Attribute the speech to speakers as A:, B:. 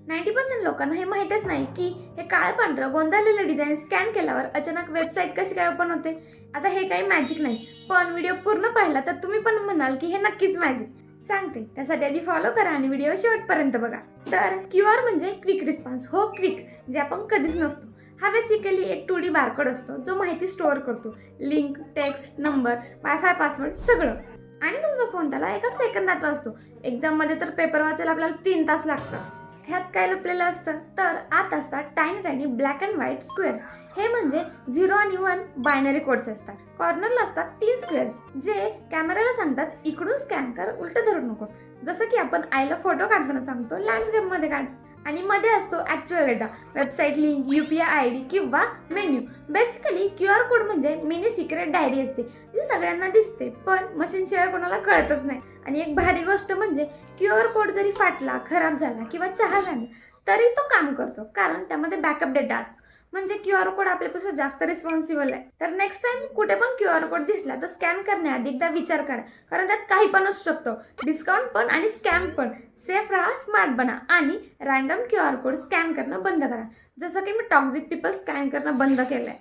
A: 90% लोकांना हे माहीतच नाही की हे काळं पांढरं गोंधळलेलं डिझाईन स्कॅन केल्यावर अचानक वेबसाईट कशी काय ओपन होते. आता हे काही मॅजिक नाही, पण व्हिडिओ पूर्ण पाहिला तर तुम्ही पण म्हणाल की हे नक्कीच मॅजिक सांगते. त्यासाठी आधी फॉलो करा आणि व्हिडिओ शेवटपर्यंत बघा. तर QR म्हणजे क्विक रिस्पॉन्स. हो, क्विक, जे आपण कधीच नसतो. हा बेसिकली एक 2D बारकोड असतो जो माहिती स्टोअर करतो. Link, text, number, wifi password सगळं. आणि तुमचा फोन त्याला एका सेकंदात वाचतो. एक्झाममध्ये तर पेपर वाचायला आपल्याला 3 तास लागतात. ह्यात काय लपलेलं असतं तर आत असतात tiny black and white squares. हे म्हणजे 0 आणि 1 बायनरी कोड्स असतात. कॉर्नरला असतात 3 स्क्वेअर्स जे कॅमेराला सांगतात इकडून स्कॅन कर, उलट धरू नकोस. जसं की आपण आईला फोटो काढताना सांगतो लँडस्केपमध्ये काढ. आणि मध्ये असतो actual data, website link, UPI ID किंवा मेन्यू. बेसिकली QR कोड म्हणजे मिनी सिक्रेट डायरी असते जी सगळ्यांना दिसते पण मशीनशिवाय कोणाला कळतच नाही. आणि एक भारी गोष्ट म्हणजे QR कोड जरी फाटला, खराब झाला किंवा चहा झाला तरी तो काम करतो, कारण त्यामध्ये बॅकअप डेटा असतो. म्हणजे QR कोड आपल्यापेक्षा जास्त रिस्पॉन्सिबल आहे. तर नेक्स्ट टाइम कुठे पण QR कोड दिसला तर स्कॅन करण्याआधी एकदा विचार करा, कारण त्यात काही पण असू शकतो. डिस्काउंट पण आणि स्कॅम पण. सेफ राहा, स्मार्ट बना आणि रँडम QR कोड स्कॅन करणं बंद करा. जसं की मी टॉक्सिक पीपल स्कॅन करणं बंद केलंय.